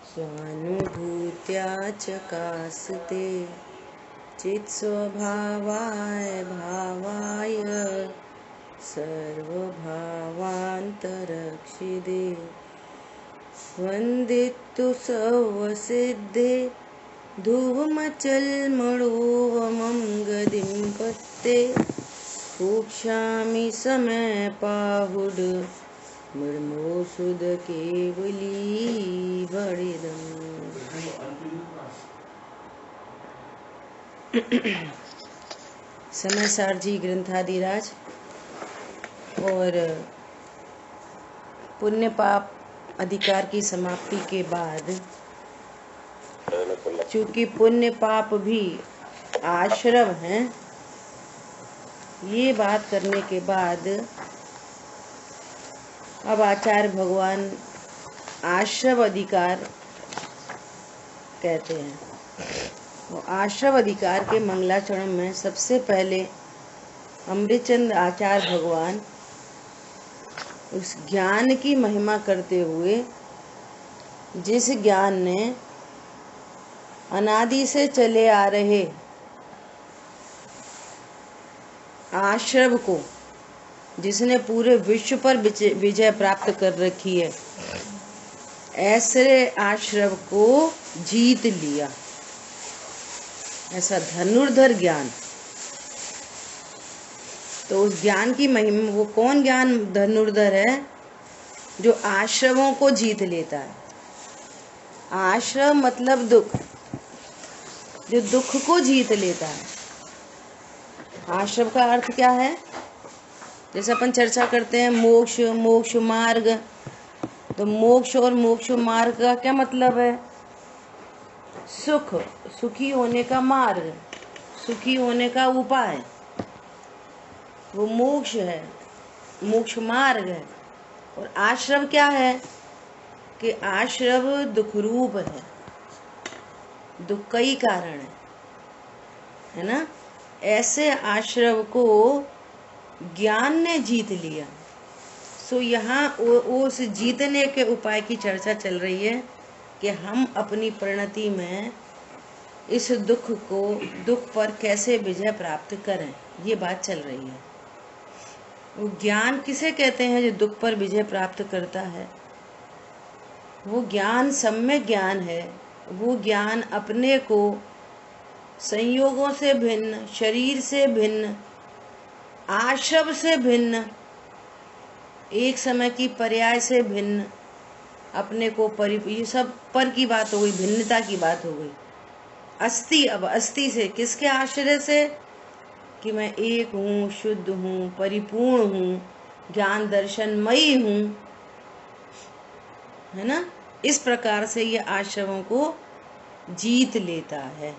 स्वानुभूत्या चकास्ते चित्स्वभावाय भावाय सर्वभावान्तरक्षिदे वन्दितु सर्वसिद्धे धुवमचलमणोवमं गदिं पत्ते पूक्ष्यामि समयपाहुड मृमोषुद केवली बड़िदम्। समय सारजी ग्रंथादिराज और पुण्य पाप अधिकार की समाप्ति के बाद, चूंकि पुण्य पाप भी आश्रव हैं, ये बात करने के बाद अब आचार्य भगवान आश्रव अधिकार कहते हैं। वो आश्रव अधिकार के मंगलाचरण में सबसे पहले अमृतचंद आचार्य भगवान उस ज्ञान की महिमा करते हुए, जिस ज्ञान ने अनादि से चले आ रहे आश्रव को, जिसने पूरे विश्व पर विजय प्राप्त कर रखी है, ऐसे आश्रव को जीत लिया। ऐसा धनुर्धर ज्ञान। तो उस ज्ञान की महिमा, वो कौन ज्ञान धनुर्धर है? जो आश्रवों को जीत लेता है। आश्रव मतलब दुख, जो दुख को जीत लेता है। आश्रव का अर्थ क्या है? जैसे अपन चर्चा करते हैं मोक्ष, मोक्ष मार्ग, तो मोक्ष और मोक्ष मार्ग का क्या मतलब है? सुख, सुखी होने का मार्ग, सुखी होने का उपाय, वो मोक्ष है, मोक्ष मार्ग है। और आश्रव क्या है? कि आश्रव दुख रूप है, दुख कई कारण है ना? ऐसे आश्रव को ज्ञान ने जीत लिया। सो यहाँ उस जीतने के उपाय की चर्चा चल रही है कि हम अपनी परिणति में इस दुख पर कैसे विजय प्राप्त करें, ये बात चल रही है। वो ज्ञान किसे कहते हैं जो दुख पर विजय प्राप्त करता है? वो ज्ञान सम्यक ज्ञान है। वो ज्ञान अपने को संयोगों से भिन्न, शरीर से भिन्न, आश्रव से भिन्न, एक समय की पर्याय से भिन्न, अपने को ये सब पर की बात हो गई, भिन्नता की बात हो गई। अस्थि, अब अस्थि से, किसके आश्रय से? कि मैं एक हूँ, शुद्ध हूँ, परिपूर्ण हूँ, ज्ञान दर्शनमयी हूँ, है ना? इस प्रकार से ये आश्रवों को जीत लेता है।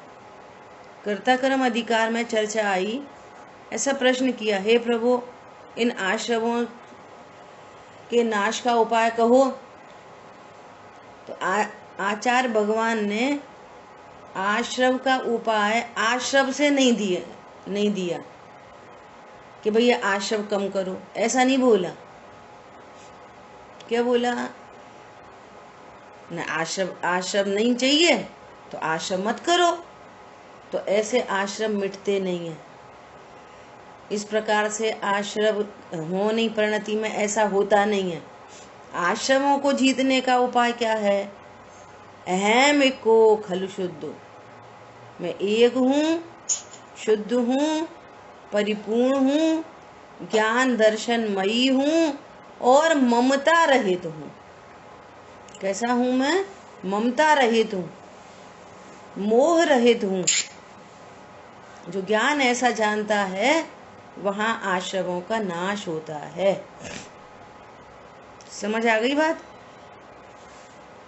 कर्ता कर्म अधिकार में चर्चा आई, ऐसा प्रश्न किया, हे प्रभु, इन आश्रवों के नाश का उपाय कहो। तो आचार्य भगवान ने आश्रव का उपाय आश्रव से नहीं दिया कि भैया आश्रव कम करो, ऐसा नहीं बोला। क्या बोला? न आश्रव नहीं चाहिए तो आश्रम मत करो। तो ऐसे आश्रम मिटते नहीं है। इस प्रकार से आश्रव हो नहीं, परिणति में ऐसा होता नहीं है। आश्रमों को जीतने का उपाय क्या है? अहम एको खलु शुद्धो, मैं एक हूँ, शुद्ध हूँ, परिपूर्ण हूँ, ज्ञान दर्शनमयी हूँ और ममता रहित हूँ। कैसा हूँ मैं? ममता रहित हूँ, मोह रहित हूँ। जो ज्ञान ऐसा जानता है, वहां आश्रवों का नाश होता है। समझ आ गई बात?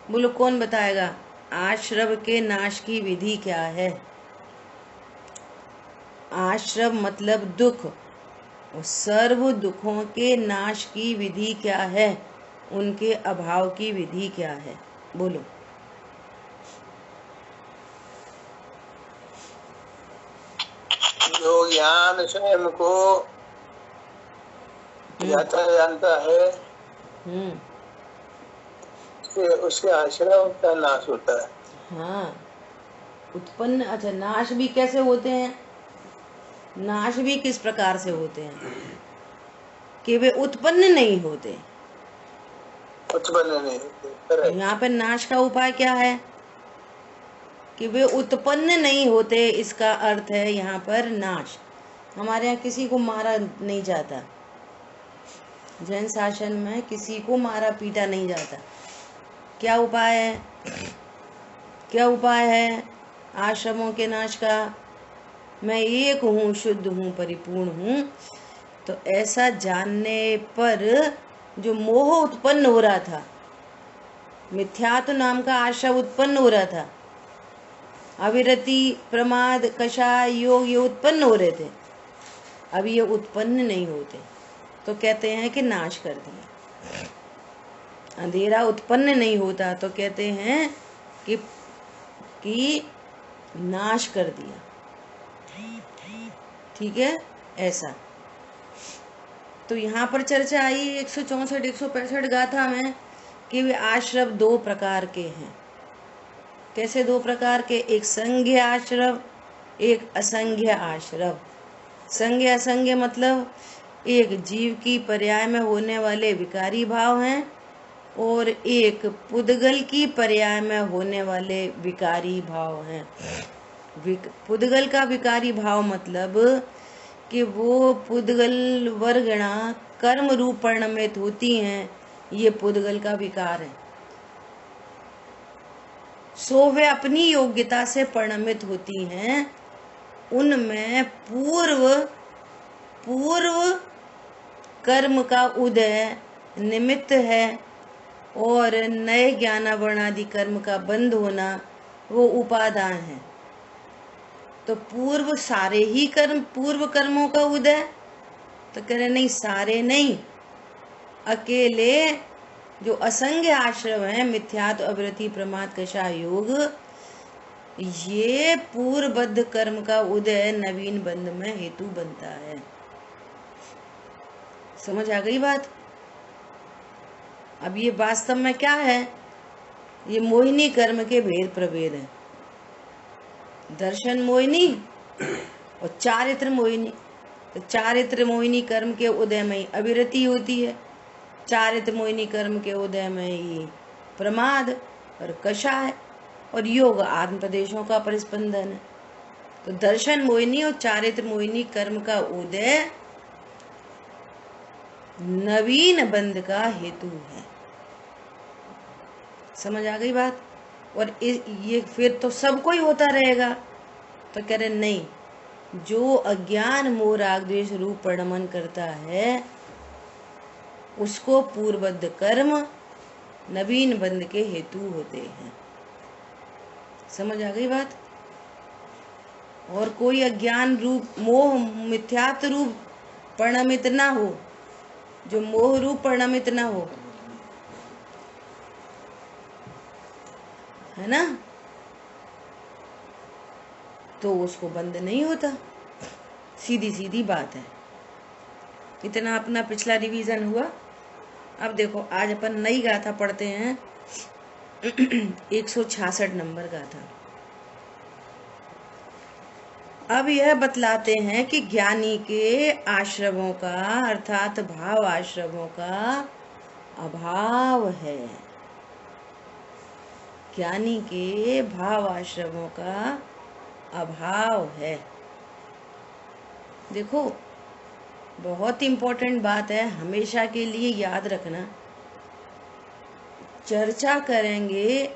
बोलो, कौन बताएगा आश्रव के नाश की विधि क्या है? आश्रव मतलब दुख, और सर्व दुखों के नाश की विधि क्या है? उनके अभाव की विधि क्या है? बोलो। जो ज्ञान स्वयं को ज्ञाता जानता है, उसके उसके आश्रम का नाश होता है। हाँ, उत्पन्न, अच्छा नाश भी कैसे होते हैं? नाश भी किस प्रकार से होते हैं कि वे उत्पन्न नहीं होते। उत्पन्न नहीं होते। तो करेक्ट। यहाँ पे नाश का उपाय क्या है कि वे उत्पन्न नहीं होते। इसका अर्थ है यहाँ पर नाश। हमारे यहाँ किसी को मारा नहीं जाता, जैन शासन में किसी को मारा पीटा नहीं जाता। क्या उपाय है? क्या उपाय है आश्रमों के नाश का? मैं एक हूँ, शुद्ध हूँ, परिपूर्ण हूँ। तो ऐसा जानने पर जो मोह उत्पन्न हो रहा था, मिथ्यात्व नाम का आशा उत्पन्न हो रहा था, अविरति, प्रमाद, कषाय, योग, ये उत्पन्न हो रहे थे, अब ये उत्पन्न नहीं होते। तो कहते हैं कि नाश कर दिया। अंधेरा उत्पन्न नहीं होता तो कहते हैं कि नाश कर दिया। ठीक है, ऐसा। तो यहाँ पर चर्चा आई 164 165 गाथा में कि वे आश्रव दो प्रकार के हैं। कैसे दो प्रकार के? एक संज्ञ आश्रव, एक असंज्ञ आश्रव। संज्ञ असंज्ञ मतलब एक जीव की पर्याय में होने वाले विकारी भाव हैं और एक पुद्गल की पर्याय में होने वाले विकारी भाव हैं। पुद्गल का विकारी भाव मतलब कि वो पुद्गल वर्गणा कर्म रूप परिणमित होती हैं, ये पुद्गल का विकार है। सो वे अपनी योग्यता से परिणमित होती हैं, उनमें पूर्व कर्म का उदय निमित्त है और नए ज्ञानावरण आदि कर्म का बंद होना वो उपादान है। तो पूर्व कर्मों का उदय, तो कह रहे नहीं, सारे नहीं, अकेले जो असंज्ञ आश्रम है, मिथ्यात्व, अविरति, प्रमाद, कषाय, योग, ये पूर्वबद्ध कर्म का उदय नवीन बंध में हेतु बनता है। समझ आ गई बात? अब ये वास्तव में क्या है? ये मोहिनी कर्म के भेद प्रभेद है। दर्शन मोहिनी और चारित्र मोहिनी। तो चारित्र मोहिनी कर्म के उदय में ही अविरति होती है, चारित्र मोहिनी कर्म के उदय में ही प्रमाद और कषाय और योग आत्म प्रदेशों का परिस्पंदन है। तो दर्शन मोहिनी और चारित्र मोहिनी कर्म का उदय नवीन बंध का हेतु है। समझ आ गई बात? और ये फिर तो सबको ही होता रहेगा। तो कह रहे नहीं, जो अज्ञान मोह राग द्वेष रूप परिणमन करता है उसको पूर्वबद्ध कर्म नवीन बंध के हेतु होते हैं। समझ आ गई बात? और कोई अज्ञान रूप मोह मिथ्यात्व रूप परिणमित ना हो, जो मोह रूप परिणमित ना हो, है ना, तो उसको बंद नहीं होता। सीधी सीधी बात है। इतना अपना पिछला रिवीजन हुआ। अब देखो आज अपन नई गाथा पढ़ते हैं 166 नंबर गाथा। अब यह बतलाते हैं कि ज्ञानी के आश्रमों का अर्थात भाव आश्रमों का अभाव है। ज्ञानी के भाव आश्रमों का अभाव है। देखो बहुत इम्पोर्टेंट बात है, हमेशा के लिए याद रखना। चर्चा करेंगे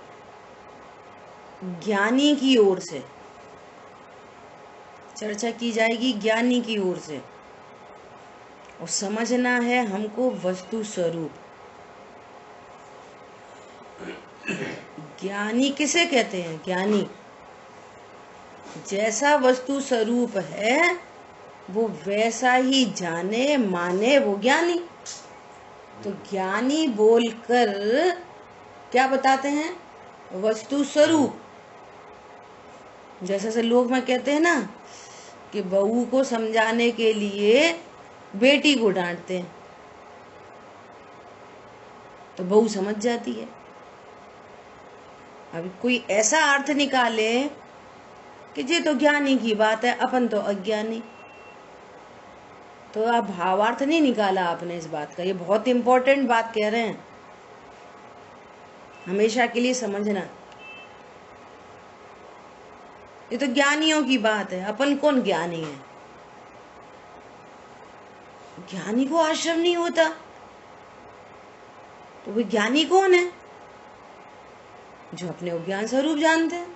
ज्ञानी की ओर से, चर्चा की जाएगी ज्ञानी की ओर से, और समझना है हमको वस्तु स्वरूप। ज्ञानी किसे कहते हैं? ज्ञानी जैसा वस्तु स्वरूप है वो वैसा ही जाने माने, वो ज्ञानी। तो ज्ञानी बोलकर क्या बताते हैं? वस्तु स्वरूप। जैसे लोग में कहते हैं ना कि बहू को समझाने के लिए बेटी को डांटते हैं तो बहू समझ जाती है। अब कोई ऐसा अर्थ निकाले कि ये तो ज्ञानी की बात है, अपन तो अज्ञानी, तो आप भावार्थ नहीं निकाला आपने इस बात का। ये बहुत इंपॉर्टेंट बात कह रहे हैं, हमेशा के लिए समझना। ये तो ज्ञानियों की बात है, अपन कौन ज्ञानी है? ज्ञानी को आश्रम नहीं होता, तो वो ज्ञानी कौन है? जो अपने को ज्ञान स्वरूप जानते हैं,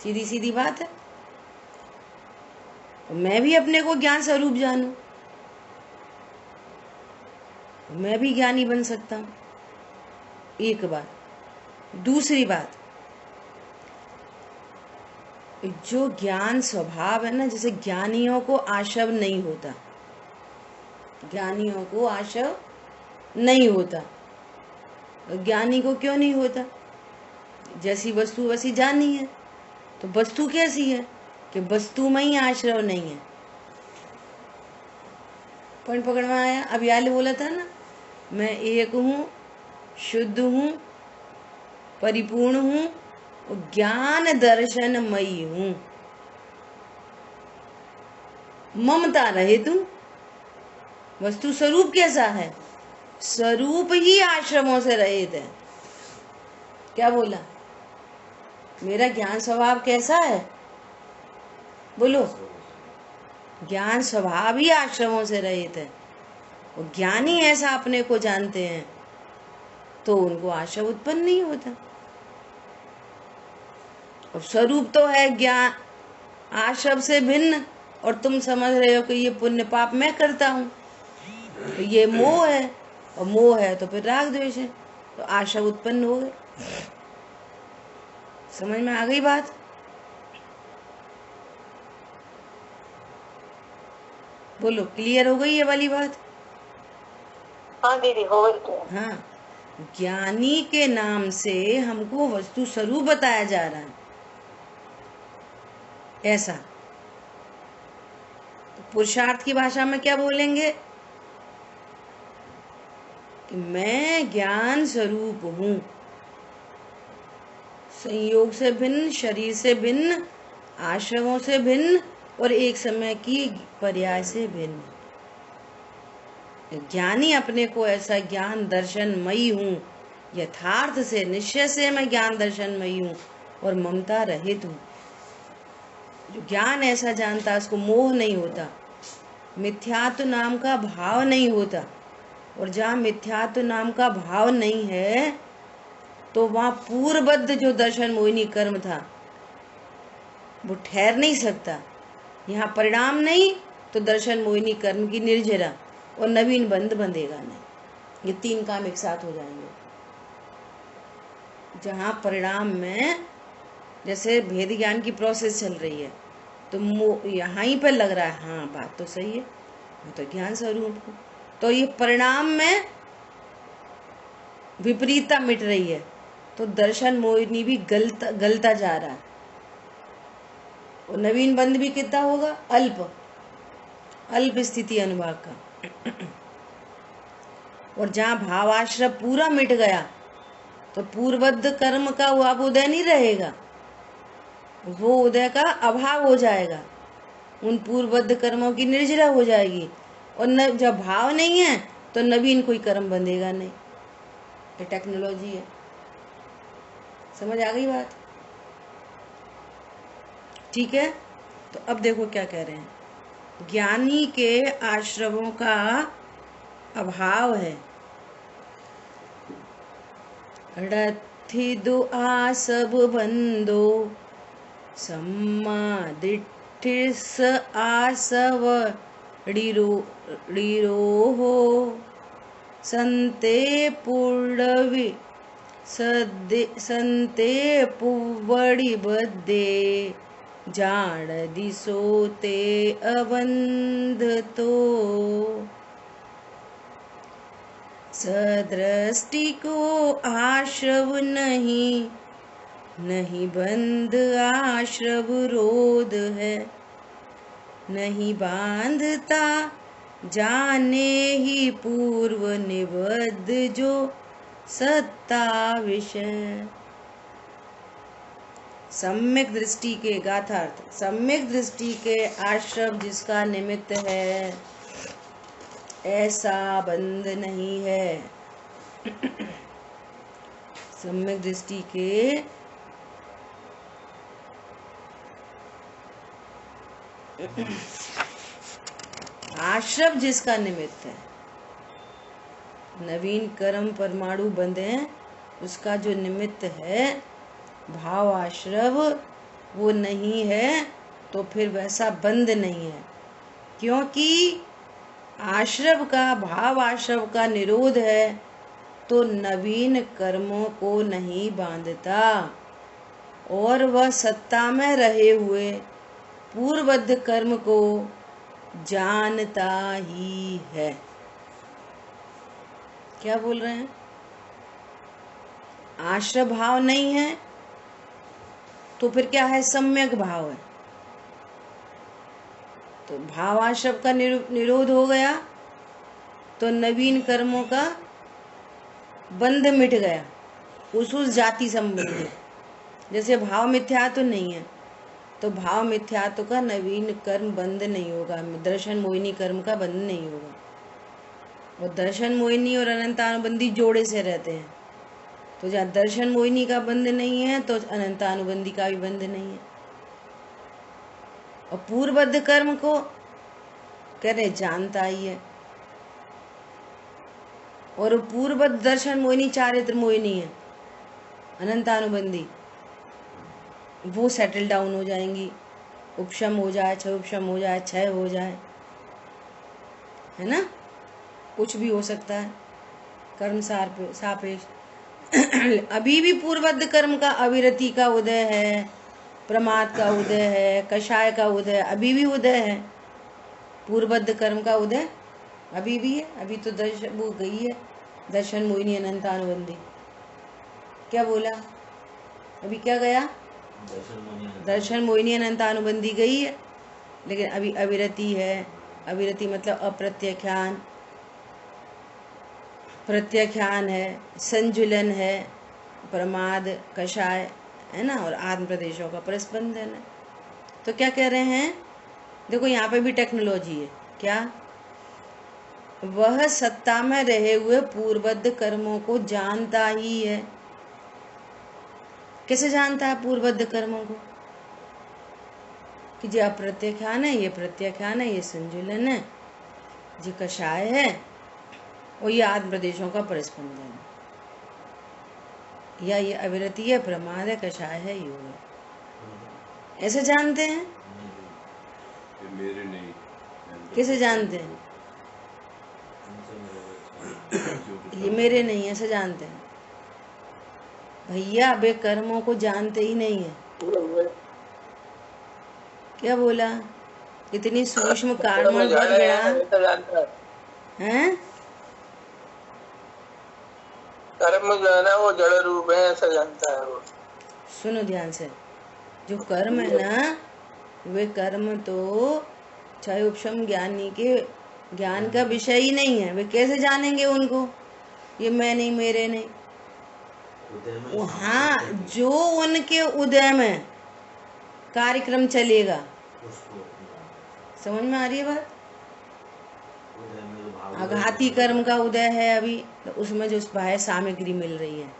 सीधी सीधी बात है। तो मैं भी अपने को ज्ञान स्वरूप जानूं, तो मैं भी ज्ञानी बन सकता हूं, एक बात। दूसरी बात, जो ज्ञान स्वभाव है ना, जैसे ज्ञानियों को आशव नहीं होता, ज्ञानियों को आशव नहीं होता, तो ज्ञानी को क्यों नहीं होता? जैसी वस्तु वैसी जानी है। तो वस्तु कैसी है कि वस्तु में ही आश्रव नहीं है। पॉइंट पकड़ में आया? अब याले बोला था ना, मैं एक हूँ, शुद्ध हूँ, परिपूर्ण हूँ, ज्ञान दर्शनमयी हूँ, ममता रहित हूँ। वस्तु स्वरूप कैसा है? स्वरूप ही आश्रमों से रहित है। क्या बोला? मेरा ज्ञान स्वभाव कैसा है? बोलो। ज्ञान स्वभाव ही आश्रमों से रहित है। वो ज्ञानी ऐसा अपने को जानते हैं तो उनको आश्रम उत्पन्न नहीं होता। और स्वरूप तो है ज्ञान आश्रम से भिन्न, और तुम समझ रहे हो कि ये पुण्य पाप मैं करता हूँ, तो ये मोह है, और मोह है तो फिर राग द्वेष है, तो आशा उत्पन्न हो गई। समझ में आ गई बात? बोलो, क्लियर हो गई ये वाली बात? हाँ दीदी, हो गई। हाँ, ज्ञानी के नाम से हमको वस्तु स्वरूप बताया जा रहा है, ऐसा। तो पुरुषार्थ की भाषा में क्या बोलेंगे कि मैं ज्ञान स्वरूप हूँ, संयोग से भिन्न, शरीर से भिन्न, आश्रमों से भिन्न, और एक समय की पर्याय से भिन्न। ज्ञानी अपने को ऐसा ज्ञान दर्शनमयी हूँ, यथार्थ से निश्चय से मैं ज्ञान दर्शनमयी हूँ और ममता रहित हूँ। जो ज्ञान ऐसा जानता, उसको मोह नहीं होता, मिथ्यात्व नाम का भाव नहीं होता। और जहाँ मिथ्यात्व नाम का भाव नहीं है तो वहाँ पूर्वबद्ध जो दर्शन मोहिनी कर्म था वो ठहर नहीं सकता। यहाँ परिणाम नहीं तो दर्शन मोहिनी कर्म की निर्जरा, और नवीन बंध बंधेगा नहीं। ये तीन काम एक साथ हो जाएंगे। जहाँ परिणाम में जैसे भेद ज्ञान की प्रोसेस चल रही है, तो यहाँ ही पर लग रहा है हाँ बात तो सही है, वो तो ज्ञान स्वरूप है, तो ये परिणाम में विपरीतता मिट रही है, तो दर्शन मोहिनी भी गलता जा रहा है। और नवीन बंध भी कितना होगा? अल्प स्थिति अनुभाग का। और जहाँ भावाश्रय पूरा मिट गया तो पूर्वबद्ध कर्म का वो अब उदय नहीं रहेगा, वो उदय का अभाव हो जाएगा, उन पूर्वबद्ध कर्मों की निर्जरा हो जाएगी। और जब भाव नहीं है तो नवीन कोई कर्म बंधेगा नहीं। ये टेक्नोलॉजी है। समझ आ गई बात? ठीक है। तो अब देखो क्या कह रहे हैं, ज्ञानी के आश्रमों का अभाव है। रथि दो आसब बंदो सम्मा दिठिस आसव डिरो हो संते पूर्णवि संते पुवड़ी बद्दे जान दिसोते अबंध तो सदृष्टि को आश्रव नहीं, नहीं बंध आश्रव रोध है, नहीं बांधता जाने ही पूर्व निबद्ध जो सत्ता विषय। सम्यक दृष्टि के गाथार्थ, सम्यक दृष्टि के आश्रम जिसका निमित्त है, ऐसा बंध नहीं है। सम्यक दृष्टि के आश्रम जिसका निमित्त है, नवीन कर्म परमाणु बंधे, उसका जो निमित्त है भाव आश्रव, वो नहीं है तो फिर वैसा बंध नहीं है। क्योंकि आश्रव का, भाव आश्रव का निरोध है तो नवीन कर्मों को नहीं बांधता और वह सत्ता में रहे हुए पूर्वबद्ध कर्म को जानता ही है। क्या बोल रहे हैं? आश्रय भाव नहीं है तो फिर क्या है? सम्यक भाव है। तो भाव आश्रय का निरोध हो गया तो नवीन कर्मों का बंध मिट गया, उस जाति संबंधी। जैसे भाव मिथ्यात्व नहीं है तो भाव मिथ्यात्व का नवीन कर्म बंध नहीं होगा, दर्शन मोहिनी कर्म का बंध नहीं होगा। और दर्शन मोहिनी और अनंतानुबंधी जोड़े से रहते हैं, तो जहाँ दर्शन मोहिनी का बंध नहीं है तो अनंतानुबंधी का भी बंध नहीं है। और पूर्वबद्ध कर्म को कह रहे जानता ही है, और पूर्वबद्ध दर्शन मोहिनी चारित्र मोहिनी है, अनंतानुबंधी, वो सेटल डाउन हो जाएंगी। उपशम हो जाए, क्षय उपशम हो जाए, क्षय हो जाए, है ना, कुछ भी हो सकता है कर्म सापेक्ष। अभी भी पूर्वबद्ध कर्म का अविरति का उदय है, प्रमाद का उदय है, कषाय का उदय अभी भी उदय है। पूर्वबद्ध कर्म का उदय अभी भी है। अभी तो दर्शन वो गई है, दर्शन मोहिनी अनंतानुबंधी। क्या बोला? अभी क्या गया? दर्शन मोहिनी अनंतानुबंधी गई है, लेकिन अभी अविरति है। अविरति मतलब अप्रत्याख्यान, प्रत्याख्यान है, संजुलन है, प्रमाद, कषाय, है ना, और आत्म प्रदेशों का परस्पंदन है। तो क्या कह रहे हैं? देखो यहाँ पे भी टेक्नोलॉजी है। क्या? वह सत्ता में रहे हुए पूर्वबद्ध कर्मों को जानता ही है। कैसे जानता है पूर्वबद्ध कर्मों को? कि ये अप्रत्याख्यान है, ये प्रत्याख्यान है, ये संजुलन है, ये कषाय है, और ये आत्म प्रदेशों का परस्पंदन है, या ये अविरति है, प्रमाद है, कषाय है, योग है। ऐसे जानते हैं? मेरे नहीं। कैसे जानते हैं? ये मेरे नहीं, ऐसे जानते हैं भैया। वे कर्मों को जानते ही नहीं है। क्या बोला? इतनी सूक्ष्म कारण बढ़ गया है। कर्म जो है ना वो जड़ रूप है, ऐसा जानता है वो। सुनो ध्यान से, जो कर्म है ना, वे कर्म तो क्षय उपशम ज्ञानी के ज्ञान का विषय ही नहीं है। वे कैसे जानेंगे उनको? ये मैं नहीं, मेरे नहीं। हाँ, जो उनके उदय में कार्यक्रम चलेगा। समझ में आ रही है बात? घाती कर्म का उदय है अभी, तो उसमें जो बाह्य सामग्री मिल रही है।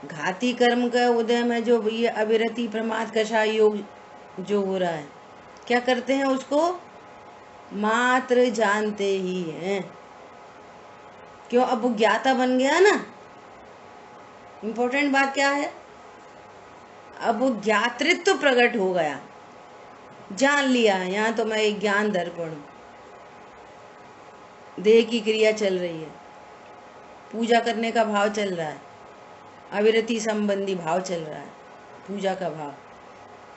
घाती कर्म का उदय में जो ये अविरति, प्रमाद, कषाय योग जो हो रहा है, क्या करते हैं? उसको मात्र जानते ही हैं। क्यों? अब वो ज्ञाता बन गया ना। इम्पोर्टेंट बात क्या है? अब वो ज्ञातृत्व प्रकट हो गया, जान लिया। यहाँ तो मैं एक ज्ञान दर्पण हूँ, देह की क्रिया चल रही है, पूजा करने का भाव चल रहा है, अविरति संबंधी भाव चल रहा है, पूजा का भाव,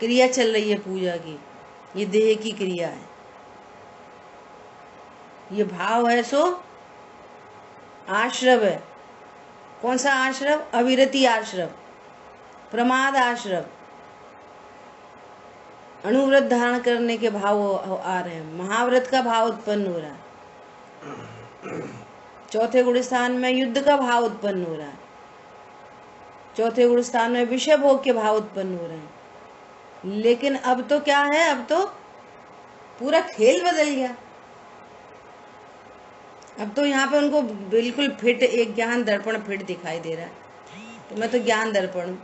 क्रिया चल रही है पूजा की, ये देह की क्रिया है, ये भाव है। सो आश्रव है। कौन सा आश्रव? अविरति आश्रव, प्रमाद आश्रव, अणुव्रत धारण करने के भाव आ रहे हैं, महाव्रत का भाव उत्पन्न हो रहा है, चौथे गुण स्थान में युद्ध का भाव उत्पन्न हो रहा है, चौथे गुण स्थान में विषय भोग के भाव उत्पन्न हो रहे हैं, लेकिन अब तो क्या है, अब तो पूरा खेल बदल गया। अब तो यहाँ पे उनको बिल्कुल फिट एक ज्ञान दर्पण फिट दिखाई दे रहा है। तो मैं तो ज्ञान दर्पण हूँ,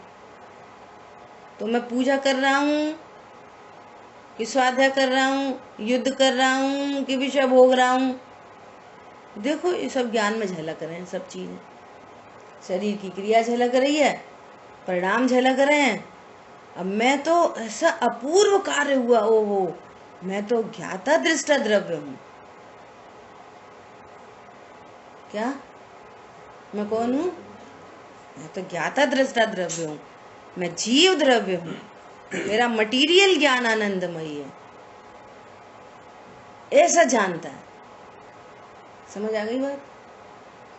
तो मैं पूजा कर रहा हूँ कि स्वाध्याय कर रहा हूँ, युद्ध कर रहा हूँ कि विषय भोग रहा हूँ। देखो ये सब ज्ञान में झलक रहे हैं, सब चीजें शरीर की क्रिया झलक रही है, परिणाम झलक रहे हैं। अब मैं तो ऐसा अपूर्व कार्य हुआ, ओहो मैं तो ज्ञाता दृष्टा द्रव्य हूँ। क्या मैं कौन हूँ? मैं तो ज्ञाता दृष्टा द्रव्य हूँ, मैं जीव द्रव्य हूँ, मेरा मटीरियल ज्ञान आनंदमयी है, ऐसा जानता है। समझ आ गई बात?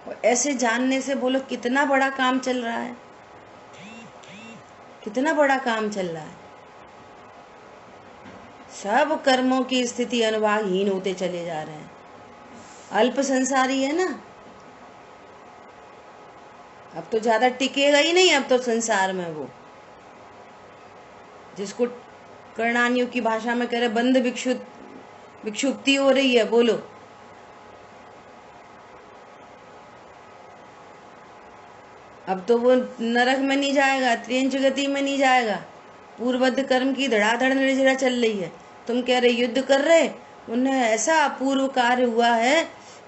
और ऐसे जानने से बोलो कितना बड़ा काम चल रहा है, कितना बड़ा काम चल रहा है। सब कर्मों की स्थिति अनुभागहीन होते चले जा रहे हैं। अल्प संसारी है ना, अब तो ज्यादा टिकेगा ही नहीं। अब तो संसार में वो जिसको कर्णानियों की भाषा में कह रहे बंध विक्षुप्ति हो रही है, बोलो अब तो वो नरक में नहीं जाएगा, त्रियंच गति में नहीं जाएगा। पूर्वबद्ध कर्म की धड़ाधड़ निर्जरा चल रही है। तुम कह रहे युद्ध कर रहे, उन्हें ऐसा अपूर्व कार्य हुआ है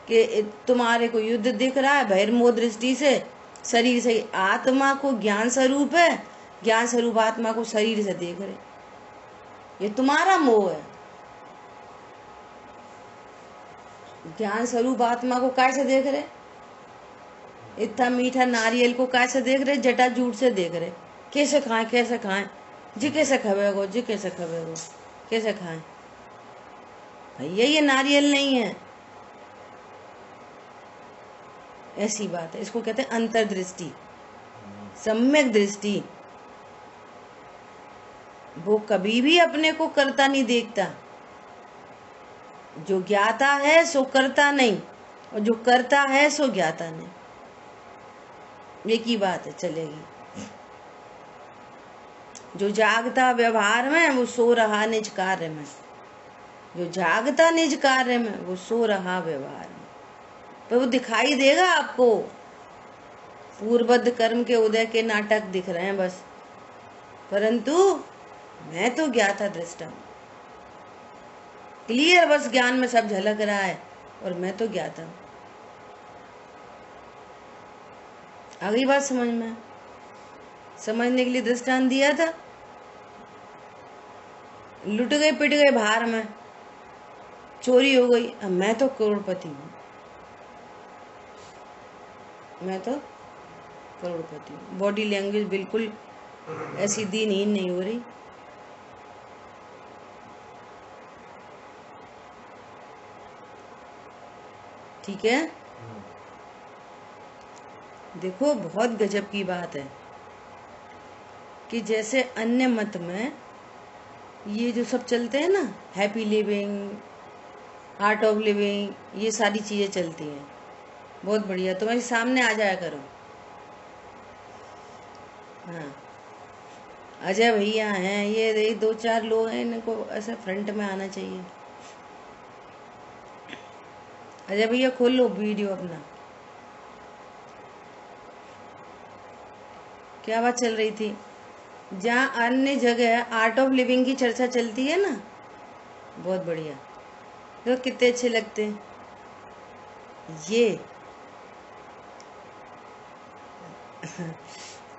कि तुम्हारे को युद्ध दिख रहा है बहिर्मोह दृष्टि से, शरीर से। आत्मा को ज्ञान स्वरूप है, ज्ञान स्वरूप आत्मा को शरीर से देख रहे, ये तुम्हारा मोह है। ज्ञान स्वरूप आत्मा को कैसे देख रहे? इतना मीठा नारियल को कैसे देख रहे? जटा जूट से देख रहे। कैसे खाएं, कैसे खाएं जी, कैसे खबेगो जी, कैसे खबेगो, कैसे खाएं भैया, ये नारियल नहीं है। ऐसी बात है, इसको कहते हैं अंतर्दृष्टि, सम्यक दृष्टि। वो कभी भी अपने को करता नहीं देखता। जो ज्ञाता है सो करता नहीं, और जो करता है सो ज्ञाता नहीं। एक ही बात है, चलेगी। जो जागता व्यवहार में वो सो रहा निज कार्य में, जो जागता निज कार्य में वो सो रहा व्यवहार में। तो वो दिखाई देगा आपको, पूर्वबद्ध कर्म के उदय के नाटक दिख रहे हैं बस, परंतु मैं तो ज्ञाता दृष्टा हूं। क्लियर, बस ज्ञान में सब झलक रहा है और मैं तो ज्ञाता हूं। आ गई बात समझ में? समझने के लिए दृष्टांत दिया था। लुट गए पिट गए भार में, चोरी हो गई, अब मैं तो करोड़पति हूं, मैं तो करोड़पति हूं। बॉडी लैंग्वेज बिल्कुल ऐसी दीनहीन नहीं हो रही। ठीक है, देखो बहुत गजब की बात है कि जैसे अन्य मत में ये जो सब चलते हैं ना, happy living, art of living, ये सारी चीजें चलती हैं, बहुत बढ़िया। तुम्हारे सामने आ जाया करो। हाँ, अजय भैया हैं, ये 2-4 लोग हैं, इनको ऐसे फ्रंट में आना चाहिए। अजय भैया खोल लो वीडियो अपना। क्या बात चल रही थी? जहाँ अन्य जगह आर्ट ऑफ लिविंग की चर्चा चलती है ना, बहुत बढ़िया, तो कितने अच्छे लगते हैं ये।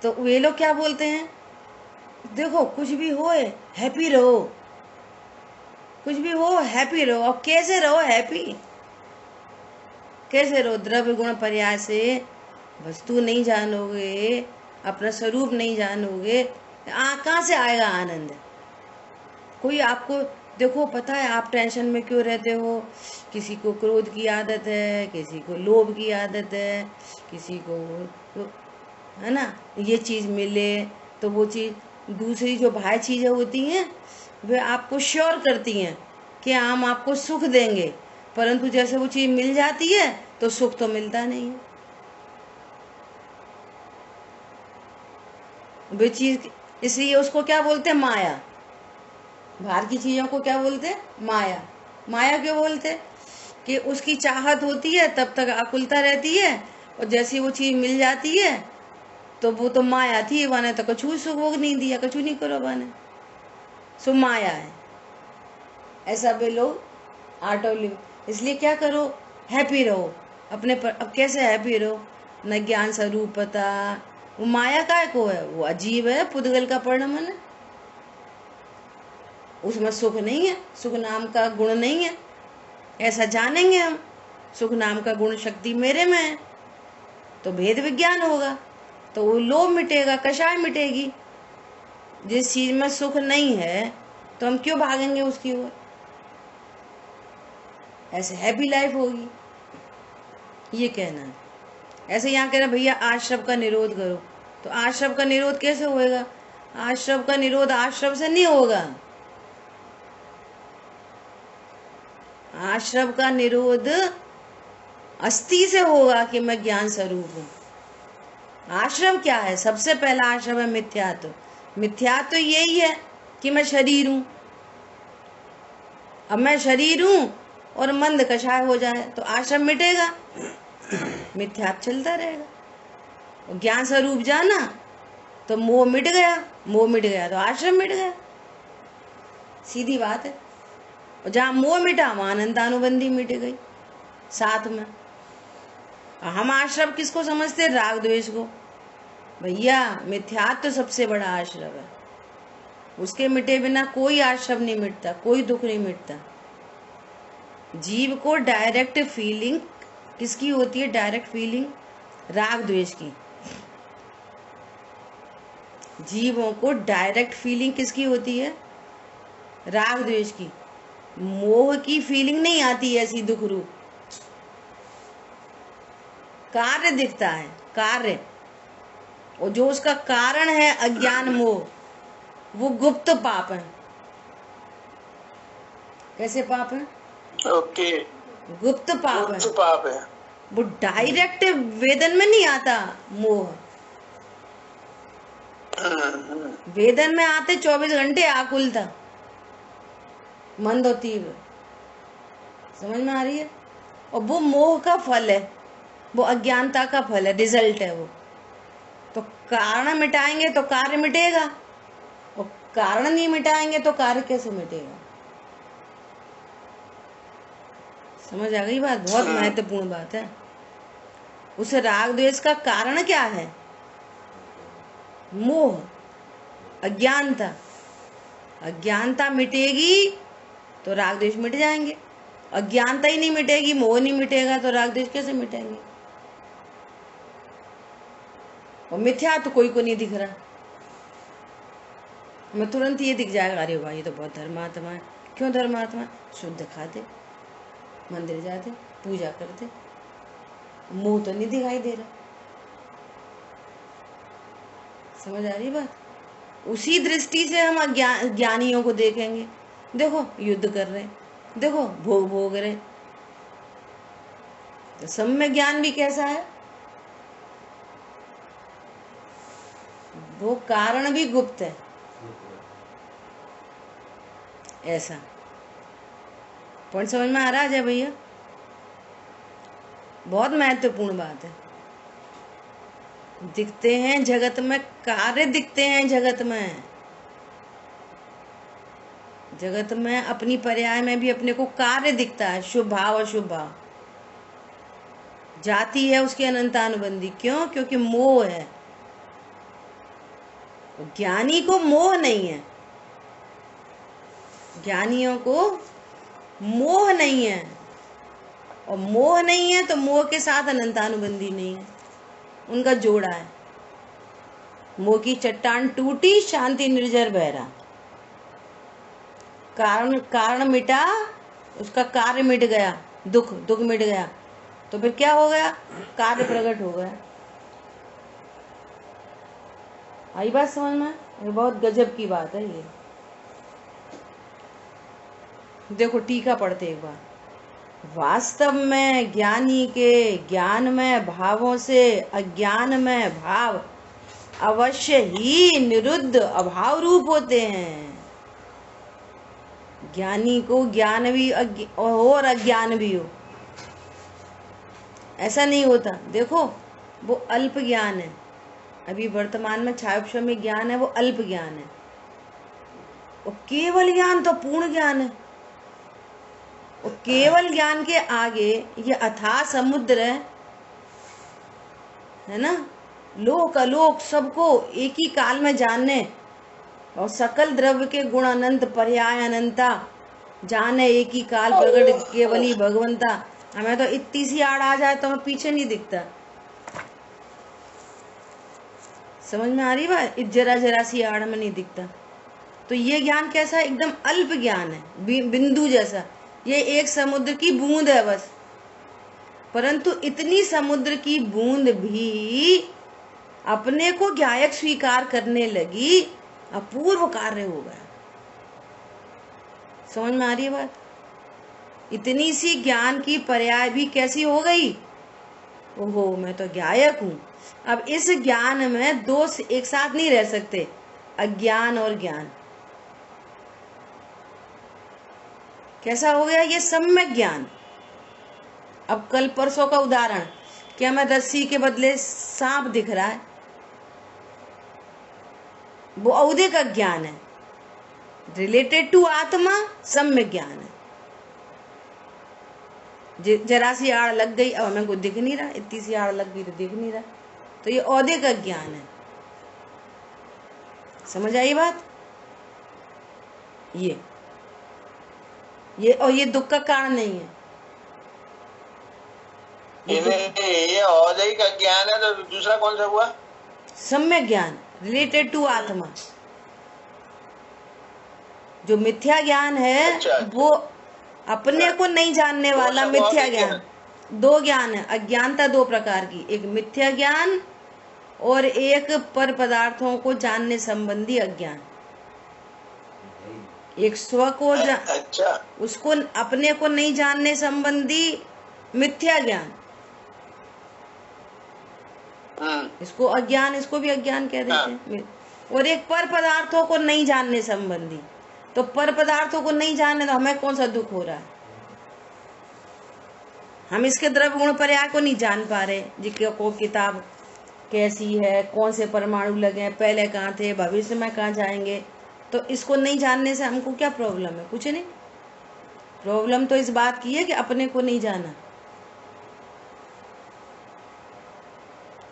तो वे लोग क्या बोलते हैं, देखो कुछ भी हो हैप्पी रहो, कुछ भी हो हैप्पी रहो। और कैसे रहो हैप्पी? कैसे रहो? द्रव्य गुण पर्याय से वस्तु नहीं जानोगे, अपना स्वरूप नहीं जानोगे, कहाँ से आएगा आनंद? कोई आपको देखो, पता है आप टेंशन में क्यों रहते हो? किसी को क्रोध की आदत है, किसी को लोभ की आदत है, किसी को तो, है ना, ये चीज मिले तो वो चीज, दूसरी जो बाह्य चीजें होती हैं वे आपको श्योर करती हैं कि हम आपको सुख देंगे, परंतु जैसे वो चीज मिल जाती है तो सुख तो मिलता नहीं है। वे चीज, इसलिए उसको क्या बोलते हैं? माया। बाहर की चीजों को क्या बोलते? माया। माया क्यों बोलते? कि उसकी चाहत होती है तब तक आकुलता रहती है, और जैसी वो चीज मिल जाती है तो वो तो माया थी, बने तो कछु सुख भोग नहीं दिया, कछु नहीं करो बने, सो माया है। ऐसा भी लोग आर्ट ऑफ लिविंग। इसलिए क्या करो, हैप्पी रहो अपने पर। अब कैसे हैप्पी रहो? न ज्ञान स्वरूप पता, वो माया काय को है, वो अजीब है, पुद्गल का परिणमन है, उसमें सुख नहीं है, सुख नाम का गुण नहीं है। ऐसा जानेंगे हम, सुख नाम का गुण शक्ति मेरे में है, तो भेद विज्ञान होगा, तो वो लोभ मिटेगा, कषाय मिटेगी। जिस चीज में सुख नहीं है तो हम क्यों भागेंगे उसकी ओर? ऐसे हैप्पी लाइफ होगी, ये कहना है। ऐसे यहाँ कह रहे भैया आश्रम का निरोध करो, तो आश्रम का निरोध कैसे होएगा? आश्रम का निरोध आश्रम से नहीं होगा। आश्रम का निरोध अस्थि से होगा कि मैं ज्ञान स्वरूप हूँ। आश्रम क्या है? सबसे पहला आश्रम है मिथ्यात्व। मिथ्यात्व यही है कि मैं शरीर हूँ। अब मैं शरीर हूँ और मंद कषाय हो जाए तो आश्रम मिटेगा, मिथ्यात्व चलता रहेगा। और ज्ञान स्वरूप जाना तो मोह मिट गया, मोह मिट गया तो आश्रम मिट गया, सीधी बात है। और जहाँ मोह मिटा वहां अनंतानुबंधी मिट गई साथ में। हम आश्रम किसको समझते? राग द्वेष को। भैया मिथ्यात्व तो सबसे बड़ा आश्रम है, उसके मिटे बिना कोई आश्रम नहीं मिटता, कोई दुख नहीं मिटता। जीव को डायरेक्ट फीलिंग किसकी होती है? डायरेक्ट फीलिंग राग द्वेष की। जीवों को डायरेक्ट फीलिंग किसकी होती है? राग द्वेष की। मोह की फीलिंग नहीं आती ऐसी दुख रूप। कार्य दिखता है, कार्य, और जो उसका कारण है अज्ञान मोह, वो गुप्त पाप है। कैसे पाप है? ओके, गुप्त पाप है। गुप्त पाप है। वो डायरेक्ट वेदन में नहीं आता मोह। वेदन में आते 24 घंटे आकुलता, मंद और तीव्र। समझ में आ रही है? और वो मोह का फल है, वो अज्ञानता का फल है, रिजल्ट है वो। तो कारण मिटाएंगे तो कार्य मिटेगा, और कारण नहीं मिटाएंगे तो कार्य कैसे मिटेगा? समझ आ गई बात? बहुत महत्वपूर्ण बात है। उस राग द्वेष का कारण क्या है? मोह, अज्ञानता। अज्ञानता मिटेगी तो राग द्वेष मिट जाएंगे। अज्ञानता ही नहीं मिटेगी, मोह नहीं मिटेगा, तो राग द्वेष कैसे मिटेंगे? और मिथ्या तो कोई को नहीं दिख रहा, मैं तुरंत ये दिख जाएगा, अरे भाई ये तो बहुत धर्मात्मा है। क्यों धर्मात्मा? शुद्ध खाते, मंदिर जाते, पूजा करते, मुंह तो नहीं दिखाई दे रहा। समझ आ रही बात? उसी दृष्टि से हम ज्ञानियों को देखेंगे। देखो युद्ध कर रहे, देखो भोग भोग रहे, तो सब में ज्ञान भी कैसा है? वो कारण भी गुप्त है। ऐसा पॉइंट समझ में आ रहा है भैया? बहुत महत्वपूर्ण बात है। दिखते हैं जगत में, कार्य दिखते हैं जगत में। जगत में अपनी पर्याय में भी अपने को कार्य दिखता है, शुभ भाव अशुभ भाव। जाति है उसकी अनंतानुबंधी। क्यों? क्योंकि मोह है। ज्ञानी को मोह नहीं है, ज्ञानियों को मोह नहीं है, और मोह नहीं है तो मोह के साथ अनंतानुबंधी नहीं है, उनका जोड़ा है। मोह की चट्टान टूटी, शांति निर्जर बहरा। कारण मिटा, उसका कार्य मिट गया, दुख मिट गया, तो फिर क्या हो गया? कार्य प्रकट हो गया। आई बात समझ में? ये बहुत गजब की बात है ये। देखो टीका पढ़ते एक बार। वास्तव में ज्ञानी के ज्ञान में भावों से अज्ञान में भाव अवश्य ही निरुद्ध अभाव रूप होते हैं। ज्ञानी को ज्ञान भी हो और अज्ञान भी हो, ऐसा नहीं होता। देखो वो अल्प ज्ञान है, अभी वर्तमान में क्षायोपशम में ज्ञान है वो अल्प ज्ञान है, और केवल ज्ञान तो पूर्ण ज्ञान है। और केवल ज्ञान के आगे ये अथाह समुद्र है ना, लोक अलोक सबको एक ही काल में जानने, और सकल द्रव्य के गुण अनंत पर्याय अनंता जाने एक ही काल प्रकट केवली भगवंता। हमें तो इतनी सी आड़ आ जाए तो हमें पीछे नहीं दिखता। समझ में आ रही बात? जरा जरा सी आड़ में नहीं दिखता। तो ये ज्ञान कैसा है? एकदम अल्प ज्ञान है, बिंदु जैसा। ये एक समुद्र की बूंद है बस, परंतु इतनी समुद्र की बूंद भी अपने को ज्ञायक स्वीकार करने लगी, अपूर्व कार्य हो गया। समझ में आ रही है बात? इतनी सी ज्ञान की पर्याय भी कैसी हो गई? ओहो मैं तो ज्ञायक हूं। अब इस ज्ञान में दो एक साथ नहीं रह सकते, अज्ञान और ज्ञान। कैसा हो गया? ये सम्यक ज्ञान। अब कल परसों का उदाहरण, क्या मैं रस्सी के बदले सांप दिख रहा है, वो औदिक ज्ञान है, रिलेटेड टू आत्मा सम्यक ज्ञान है। जरा सी आड़ लग गई, अब हमें कुछ दिख नहीं रहा, इतनी सी आड़ लग गई तो दिख नहीं रहा, तो ये औदिक ज्ञान है। समझ आई बात? ये और ये दुख का कारण नहीं है। ये औदिक ज्ञान है, तो दूसरा कौन सा हुआ? सम्यक ज्ञान, रिलेटेड टू आत्मा। जो मिथ्या ज्ञान है, अच्छा। वो अपने को नहीं जानने वाला मिथ्या ज्ञान। दो ज्ञान है, अज्ञानता दो प्रकार की, एक मिथ्या ज्ञान और एक पर पदार्थों को जानने संबंधी अज्ञान। एक स्व को अच्छा, उसको अपने को नहीं जानने संबंधी मिथ्या ज्ञान, इसको अज्ञान, इसको भी अज्ञान कह देते हैं। और एक पर पदार्थों को नहीं जानने संबंधी। तो पर पदार्थों को नहीं जानने तो हमें कौन सा दुख हो रहा है? हम इसके द्रव्य गुण पर्याय को नहीं जान पा रहे, जिसको को किताब कैसी है, कौन से परमाणु लगे, पहले कहाँ थे, भविष्य में कहाँ जाएंगे। तो इसको नहीं जानने से हमको क्या प्रॉब्लम है? कुछ नहीं। प्रॉब्लम तो इस बात की है कि अपने को नहीं जाना।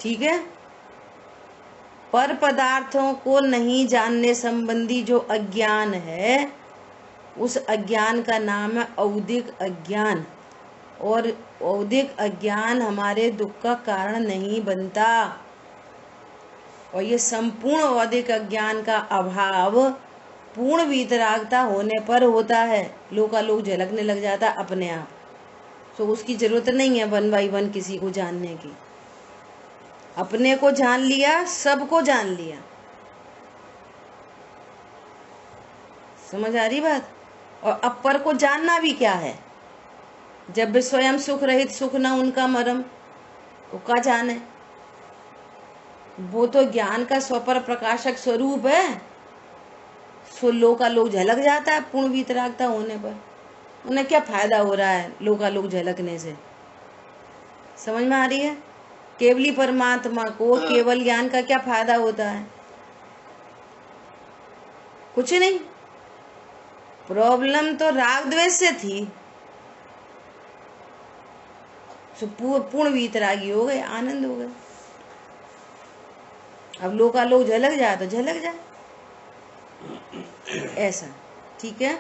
ठीक है? पर पदार्थों को नहीं जानने संबंधी जो अज्ञान है, उस अज्ञान का नाम है औदिक अज्ञान। और औदिक अज्ञान हमारे दुख का कारण नहीं बनता। और ये संपूर्ण औदिक अज्ञान का अभाव पूर्ण वीतरागता होने पर होता है। लोकालोक झलकने लग जाता अपने आप। तो उसकी जरूरत नहीं है 1 by 1 किसी को जानने की। अपने को जान लिया, सबको जान लिया। समझ आ रही बात? और अपर को जानना भी क्या है? जब भी स्वयं सुख रहित सुख न उनका मरम, वो का जाने? वो तो ज्ञान का स्वपर प्रकाशक स्वरूप है। सो लोकालोक झलक जाता है पूर्ण वीतरागता होने पर। उन्हें क्या फायदा हो रहा है लोकालोक झलकने से? समझ में आ रही है? केवली परमात्मा को केवल ज्ञान का क्या फायदा होता है? कुछ नहीं। प्रॉब्लम तो राग द्वेष से थी, पूर्ण वीतरागी हो गए, आनंद हो गए। अब लोकालोक झलक जाए तो झलक जाए, ऐसा। ठीक है?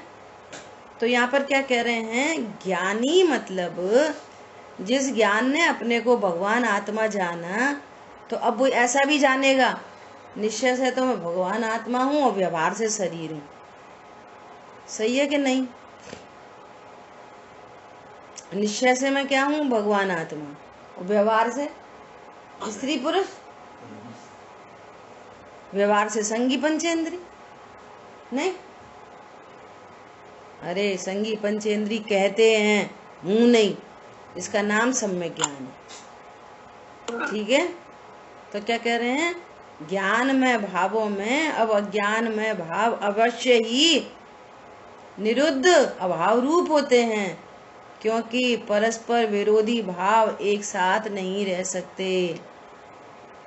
तो यहाँ पर क्या कह रहे हैं? ज्ञानी मतलब जिस ज्ञान ने अपने को भगवान आत्मा जाना, तो अब वो ऐसा भी जानेगा निश्चय से तो मैं भगवान आत्मा हूँ और व्यवहार से शरीर हूँ। सही है कि नहीं? निश्चय से मैं क्या हूँ? भगवान आत्मा। और व्यवहार से स्त्री पुरुष, व्यवहार से संगी पंचेंद्री। नहीं, अरे संगी पंचेंद्री कहते हैं, हूँ नहीं। इसका नाम सम्यक ज्ञान है। ठीक है? तो क्या कह रहे हैं? ज्ञान में भावों में अब अज्ञान में भाव अवश्य ही निरुद्ध अभाव रूप होते हैं, क्योंकि परस्पर विरोधी भाव एक साथ नहीं रह सकते।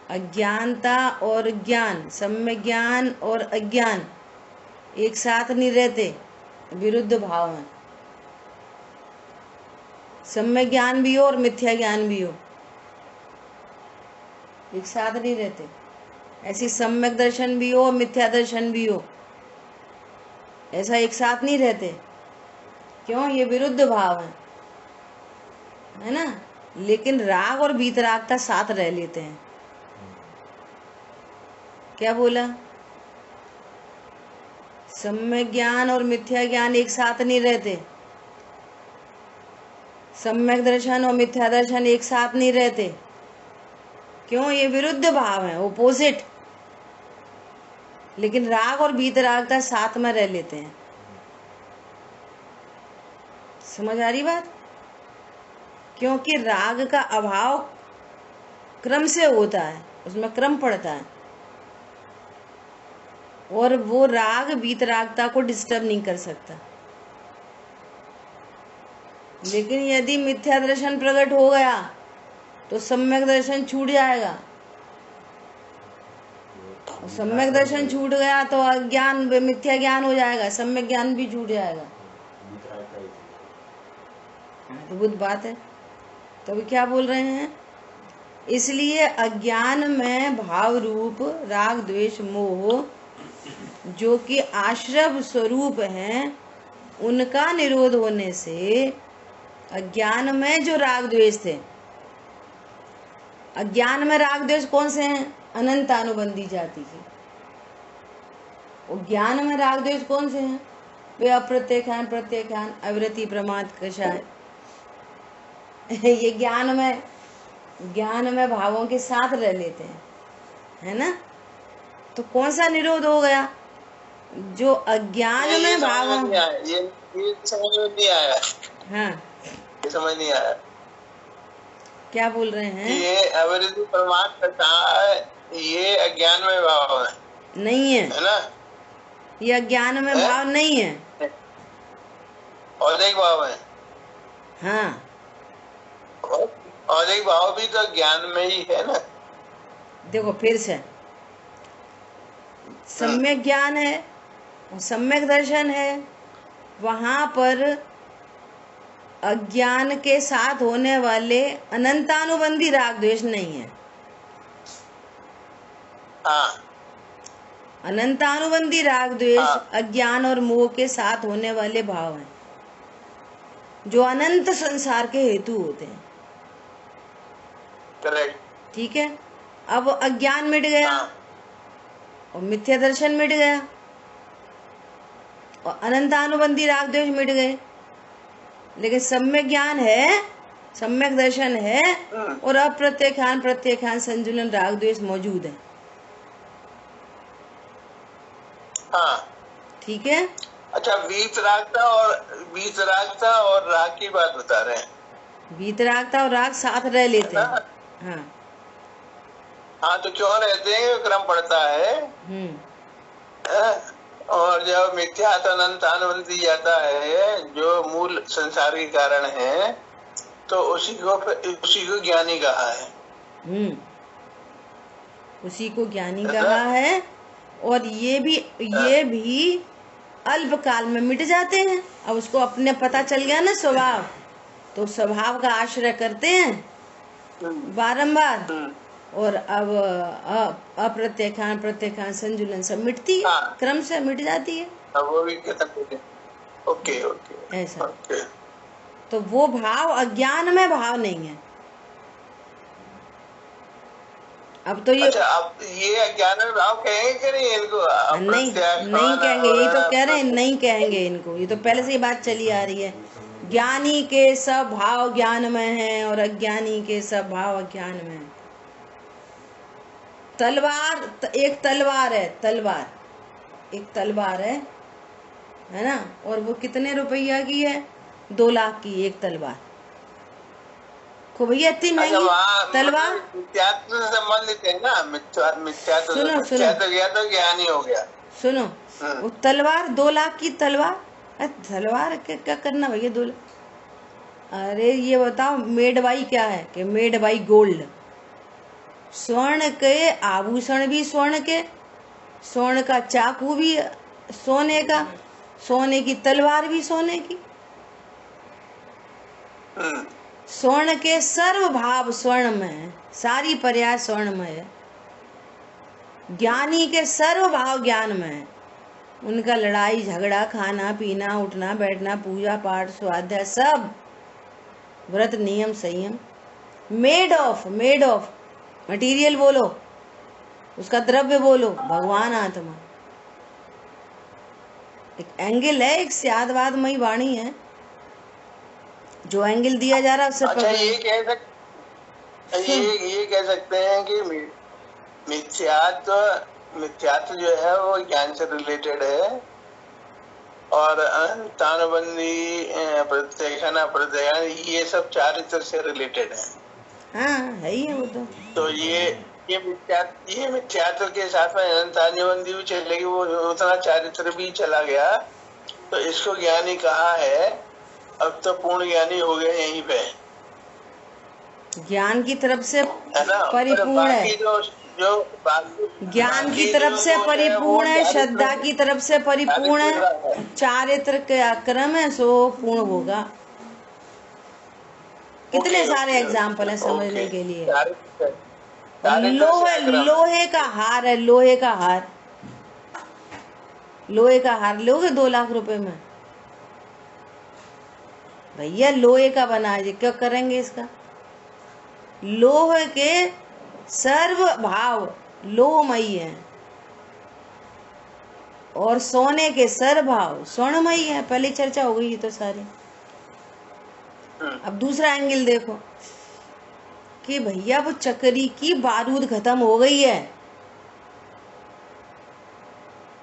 अज्ञानता और ज्ञान, सम्यक ज्ञान और अज्ञान एक साथ नहीं रहते, विरुद्ध भाव हैं। सम्यक ज्ञान भी हो और मिथ्या ज्ञान भी हो, एक साथ नहीं रहते। ऐसी सम्यक दर्शन भी हो और मिथ्या दर्शन भी हो, ऐसा एक साथ नहीं रहते। क्यों? ये विरुद्ध भाव है ना। लेकिन राग और वीतरागता साथ रह लेते हैं। क्या बोला? सम्यक ज्ञान और मिथ्या ज्ञान एक साथ नहीं रहते, सम्यक दर्शन और मिथ्या दर्शन एक साथ नहीं रहते। क्यों? ये विरुद्ध भाव है, ओपोजिट। लेकिन राग और वीतरागता साथ में रह लेते हैं। समझ आ रही बात? क्योंकि राग का अभाव क्रम से होता है, उसमें क्रम पड़ता है, और वो राग वीतरागता को डिस्टर्ब नहीं कर सकता। लेकिन यदि मिथ्या दर्शन प्रकट हो गया तो सम्यक दर्शन छूट जाएगा, और सम्यक दर्शन छूट गया तो अज्ञान मिथ्या ज्ञान हो जाएगा, सम्यक ज्ञान भी छूट जाएगा। अद्भुत बात है। तो अभी क्या बोल रहे हैं? इसलिए अज्ञान में भाव रूप राग द्वेष मोह जो कि आश्रव स्वरूप हैं, उनका निरोध होने से अज्ञान में जो राग द्वेष थे, अज्ञान में राग द्वेष कौन से हैं? अनंत अनुबंधी जाति के। और ज्ञान में राग द्वेष कौन से हैं? वे अप्रत्यक्षान प्रत्यक्षान अविरति प्रमाद कषाय। ये ज्ञान में भावों के साथ रह लेते हैं, है ना। तो कौन सा निरोध हो गया? जो अज्ञान में भावों, ये समझ में नहीं आया। हाँ, ये समझ नहीं आया। क्या बोल रहे हैं? ये अविरति प्रमाद कषाय, ये अज्ञान में भाव है? नहीं है, है ना। ये अज्ञान में भाव नहीं है, और एक भाव है। हाँ, और एक भाव भी तो ज्ञान में ही है ना। देखो फिर से, सम्यक ज्ञान है और सम्यक दर्शन है, वहां पर अज्ञान के साथ होने वाले अनंतानुबंधी राग द्वेष नहीं है। हाँ। अनंतानुबंधी राग द्वेष अज्ञान और मोह के साथ होने वाले भाव हैं, जो अनंत संसार के हेतु होते हैं। करेक्ट। ठीक है। अब अज्ञान मिट गया और मिथ्या दर्शन मिट गया और अनंतानुबंधी राग द्वेष मिट गए, लेकिन सम्यक ज्ञान है, सम्यक दर्शन है, और अप्रत्यक्षान प्रत्यक्षान संजुलन राग द्वेष मौजूद है। हाँ। ठीक है। अच्छा, वीतरागता और राग की बात बता रहे हैं। वीतरागता और राग साथ रह लेते हैं। हाँ हाँ, तो क्यों रहते हैं? क्रम पड़ता है। और जब मिथ्या अनंत अनुबंधी जाता है, जो मूल संसार के कारण है, तो उसी को ज्ञानी कहा है। उसी को ज्ञानी कहा है। और ये भी अल्प काल में मिट जाते हैं। अब उसको अपने पता चल गया ना स्वभाव, तो स्वभाव का आश्रय करते हैं बारंबार, और अब अप्रत्यक्षान प्रत्यक्षान संजुलन सब मिटती है। हाँ। क्रम से मिट जाती है। वो भी ओके ओके ऐसा। तो वो भाव अज्ञान में भाव नहीं है। अब तो ये, अच्छा, अब ये अज्ञान में भाव कहेंगे कि नहीं इनको? नहीं कहेंगे, यही तो कह रहे हैं, नहीं कहेंगे इनको। ये तो पहले से ही बात चली आ रही है। ज्ञानी के सब भाव ज्ञान में हैं और अज्ञानी के सब भाव अज्ञान में हैं। एक तलवार है ना, और वो कितने रुपया की है? 2 लाख की एक तलवार को। भैया इतनी महंगी तलवार। मिथ्यात्व से संबंधित है ना। मिथ्यात्व सुनो तो ज्ञान ही हो गया। सुनो, वो तलवार 2 लाख की तलवार तलवार क्या करना भैया दूल्हे? अरे ये बताओ मेड बाई क्या है कि मेड बाई गोल्ड। स्वर्ण के आभूषण भी स्वर्ण के, स्वर्ण का चाकू भी सोने का, सोने की तलवार भी सोने की, स्वर्ण के सर्व भाव स्वर्ण में है, सारी पर्याय स्वर्ण में है। ज्ञानी के सर्व भाव ज्ञान में है, उनका लड़ाई झगड़ा खाना पीना उठना बैठना पूजा पाठ स्वाध्याय सब व्रत नियम संयम। मेड ऑफ मटीरियल बोलो, उसका द्रव्य बोलो भगवान आत्मा। एक एंगल है, एक स्यादवादमयी वाणी है, जो एंगल दिया जा रहा है उससे अच्छा ये कह सकते हैं कि मिथ्यात्व जो है वो ज्ञान से रिलेटेड है और तानबंदी प्रत्यक्षण अप्रत्यक्षण ये सब चारित्र से रिलेटेड है। हाँ है ही है वो तो ये मिथ्यात्व के साथ में तानबंदी भी चलेगी, वो उतना चारित्र भी चला गया तो इसको ज्ञानी कहा है। अब तो पूर्ण ज्ञानी हो गए यहीं पे, ज्ञान की तरफ से है ना, परिपूर्ण है, ज्ञान की तरफ से परिपूर्ण है, श्रद्धा की तरफ से परिपूर्ण है, चारित्र का क्रम है सो पूर्ण होगा। कितने सारे एग्जाम्पल है समझने के लिए। लोहे का हार है, लोहे का हार, लोहे का हार लोगे 2 लाख रुपए में भैया, लोहे का बना है, क्या करेंगे इसका? लोहे के सर्व भाव लोहमयी है और सोने के सर्व भाव स्वर्णमयी है। पहले चर्चा हो गई तो सारी। अब दूसरा एंगल देखो कि भैया वो चक्री की बारूद खत्म हो गई है,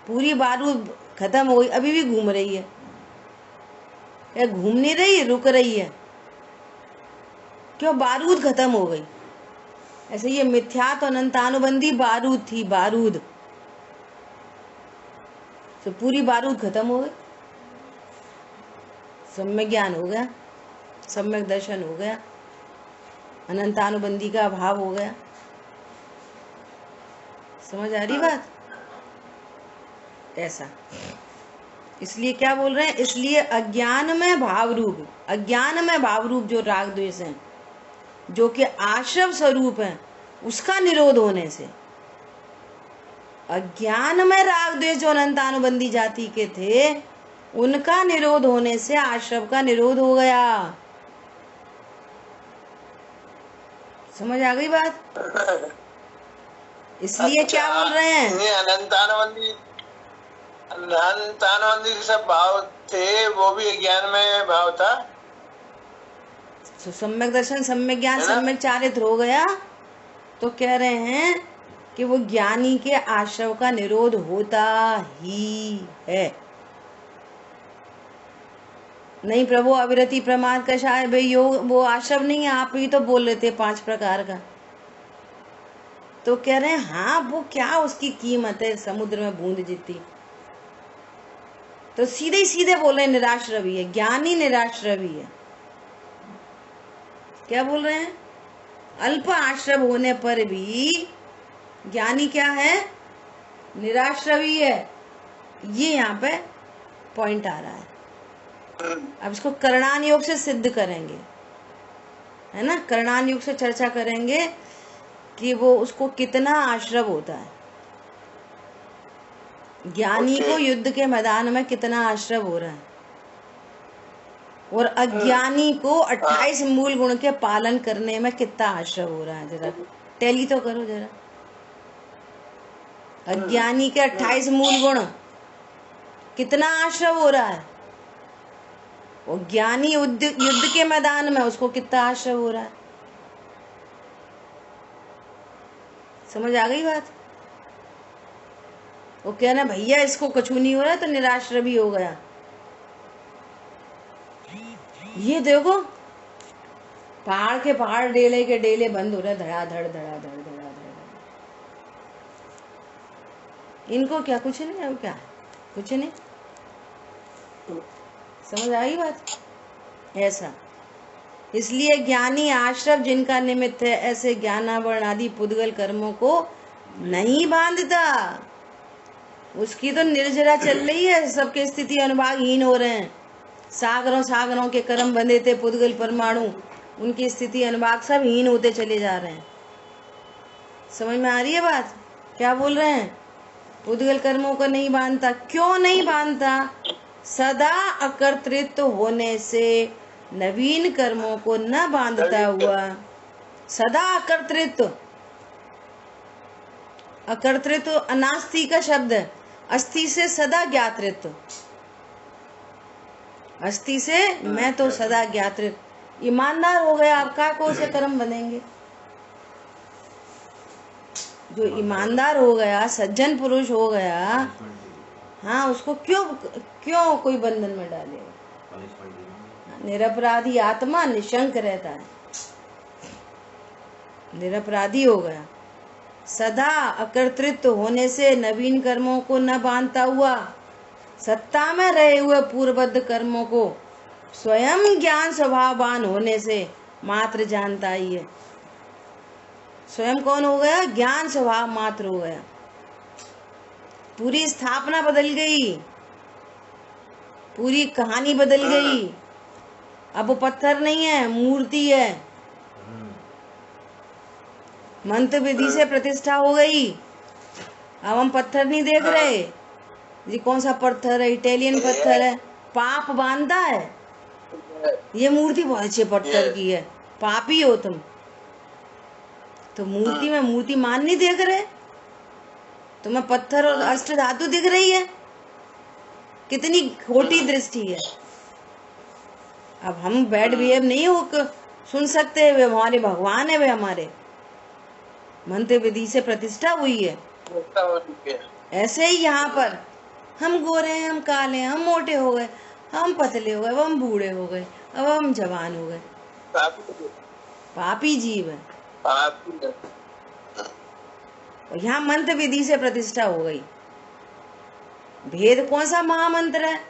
पूरी बारूद खत्म हो गई, अभी भी घूम रही है, या घूम नहीं रही, रुक रही है, क्यों? बारूद खत्म हो गई। ऐसे ये मिथ्यात्व अनंतानुबंधी बारूद थी, बारूद तो पूरी बारूद खत्म हो गई, सम्यक ज्ञान हो गया, सम्यक दर्शन हो गया, अनंतानुबंधी का अभाव हो गया। समझ आ रही बात? ऐसा इसलिए क्या बोल रहे हैं, इसलिए अज्ञान में भाव रूप जो राग द्वेष है, जो कि आश्रव स्वरूप है, उसका निरोध होने से, अज्ञान में राग द्वेष जो अनंतानुबंधी जाति के थे उनका निरोध होने से आश्रव का निरोध हो गया। समझ आ गई बात? इसलिए क्या बोल रहे हैं, अनंतानुबंधी सब भाव थे, वो भी अज्ञान में भाव था। सम्यक दर्शन सम्यक ज्ञान सम्यक चारित्र हो गया तो कह रहे हैं कि वो ज्ञानी के आश्रव का निरोध होता ही है। नहीं प्रभु अविरति प्रमाद कषाय भाई योग वो आश्रव नहीं है, आप ही तो बोल रहे थे 5 प्रकार का। तो कह रहे हैं हाँ वो क्या उसकी कीमत है समुद्र में बूंद जितनी। तो सीधे बोल रहे हैं निराश्रवी है, ज्ञानी निराश्रवी है। क्या बोल रहे हैं, अल्प आश्रव होने पर भी ज्ञानी क्या है, निराश्रवी है। ये यहाँ पे पॉइंट आ रहा है। अब इसको करणान योग से सिद्ध करेंगे, है ना, करणान योग से चर्चा करेंगे कि वो उसको कितना आश्रव होता है, ज्ञानी को युद्ध के मैदान में कितना आश्रव हो रहा है और अज्ञानी को 28 मूल गुण के पालन करने में कितना आश्रव हो रहा है। जरा टैली तो करो जरा, अज्ञानी के 28 मूल गुण कितना आश्रव हो रहा है और ज्ञानी युद्ध के मैदान में उसको कितना आश्रव हो रहा है। समझ आ गई बात? वो कहना भैया इसको कछु नहीं हो रहा तो निराश्रवी हो गया। ये देखो पहाड़ के पहाड़ डेले के डेले बंद हो रहे, धड़ाधड़ धड़ाधड़ धड़ाधड़। इनको क्या कुछ नहीं है, क्या कुछ नहीं। समझ आई बात? ऐसा इसलिए ज्ञानी आश्रव जिनका निमित्त है, ऐसे ज्ञानावरण आदि पुद्गल कर्मों को नहीं बांधता। उसकी तो निर्जरा चल रही है, सबके स्थिति अनुभागहीन हो रहे हैं। सागरों सागरों के कर्म बंधे थे पुद्गल परमाणु, उनकी स्थिति अनुभाग सब हीन होते चले जा रहे हैं। समझ में आ रही है बात? क्या बोल रहे हैं? पुद्गल कर्मों को नहीं बांधता। क्यों नहीं बांधता? सदा अकर्तृत्व होने से नवीन कर्मों को न बांधता हुआ। सदा अकर्तृत्व, अकर्तृत्व अनास्ति का शब्द है। अस्थि से सदा ज्ञातृत्व, अस्थि से मैं तो सदा ज्ञातृत्व। ईमानदार हो गया, आप का को से कर्म बनेंगे। जो ईमानदार हो गया, सज्जन पुरुष हो गया, हाँ, उसको क्यों क्यों कोई बंधन में डालेगा? निरपराधी आत्मा निशंक रहता है, निरपराधी हो गया। सदा अकर्तृत्व होने से नवीन कर्मों को न बांधता हुआ, सत्ता में रहे हुए पूर्वबद्ध कर्मों को स्वयं ज्ञान स्वभाववान होने से मात्र जानता ही है। स्वयं कौन हो गया? ज्ञान स्वभाव मात्र हो गया। पूरी स्थापना बदल गई, पूरी कहानी बदल गई। अब वो पत्थर नहीं है, मूर्ति है। मंत्र विधि से प्रतिष्ठा हो गई। अब हम पत्थर नहीं देख रहे, ये कौन सा पत्थर है? इटालियन पत्थर है, पाप बांधता है। ये मूर्ति बहुत अच्छे पत्थर की है, पापी हो तुम। तो मूर्ति में मूर्ति मान नहीं देख रहे, तुम्हें पत्थर और अष्ट धातु दिख रही है। कितनी खोटी दृष्टि है। अब हम बैड बिहेव नहीं हो सुन सकते, वे हमारे भगवान है, वे हमारे मंत्र विधि से प्रतिष्ठा हुई है। ऐसे ही यहाँ पर हम गोरे हैं, हम काले हैं, हम मोटे हो गए, हम पतले हो गए, अब हम बूढ़े हो गए, अब हम जवान हो गए, पापी जीव है। और यहाँ मंत्र विधि से प्रतिष्ठा हो गई। भेद कौन सा महामंत्र है?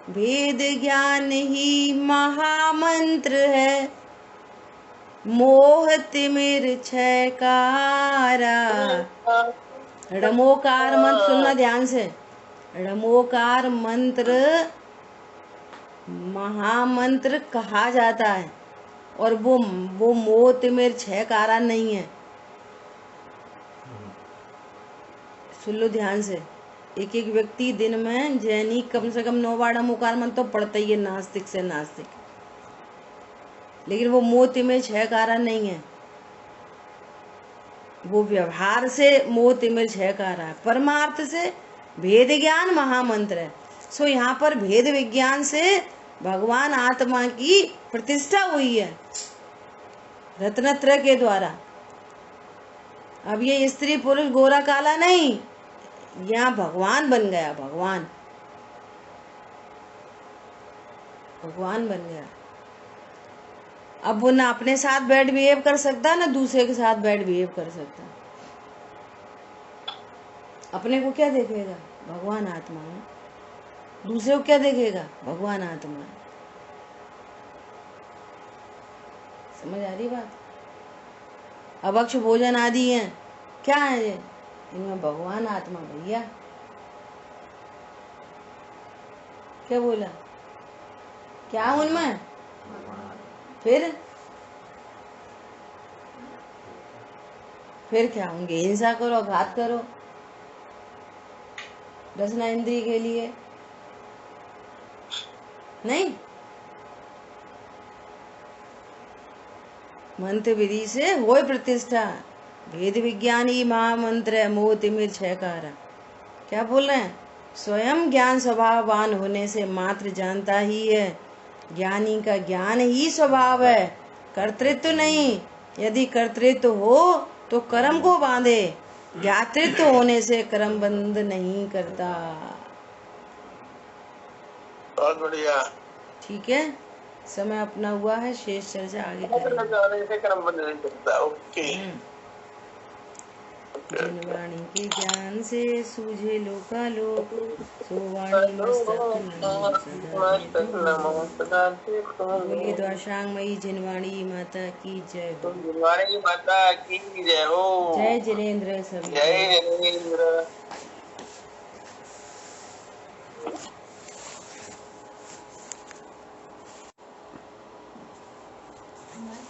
भेद ज्ञान ही महामंत्र है, मोह तिमिर छयकारा। ड़मोकार मंत्र सुनना ध्यान से। ड़मोकार मंत्र महामंत्र कहा जाता है, और वो मोह तिमिर छयकारा नहीं है। सुन लो ध्यान से। एक एक व्यक्ति दिन में जैनी कम से कम 9 बार ड़मोकार मंत्र तो पढ़ता ही है, नास्तिक से नास्तिक। लेकिन वो मोह में छयकारा नहीं है, वो व्यवहार से मोह में छयकारा है। परमार्थ से भेद ज्ञान महामंत्र है। सो यहाँ पर भेद विज्ञान से भगवान आत्मा की प्रतिष्ठा हुई है रत्नत्रय के द्वारा। अब ये स्त्री पुरुष गोरा काला नहीं, यहाँ भगवान बन गया। भगवान भगवान बन गया। अब वो ना अपने साथ बैड बिहेव कर सकता, ना दूसरे के साथ बैड बिहेव कर सकता। अपने को क्या देखेगा? भगवान आत्मा है। दूसरे को क्या देखेगा? भगवान आत्मा है। समझ आ रही बात? अभक्ष भोजन आदि हैं, क्या है ये? इनमें भगवान आत्मा भैया। क्या बोला? क्या उनमें? फिर क्या होंगे? हिंसा करो, घात करो रसना इंद्रिय के लिए, नहीं। मंत्र विधि से होय प्रतिष्ठा। भेद विज्ञान ही महामंत्र है, मोह तिमिर छयकारा। क्या बोल रहे हैं? स्वयं ज्ञान स्वभाववान होने से मात्र जानता ही है। ज्ञानी का ज्ञान ही स्वभाव है, कर्तृत्व नहीं। यदि कर्तृत्व हो तो कर्म को बांधे, ज्ञातृत्व होने से कर्म बंध नहीं करता। बहुत बढ़िया। ठीक है, समय अपना हुआ है, शेष चर्चा आगे करेंगे। कर्म बंध नहीं करता। ओके। जिनवाणी के ज्ञान से सूझे लोकालोक, सो वाणी मस्तक नमो सदा देखो। बोलिए द्वारशांगमयी जिनवाणी माता की जय हो। जिनवाणी माता की जय हो। जय जिनेन्द्र सभी। जय जिनेन्द्र।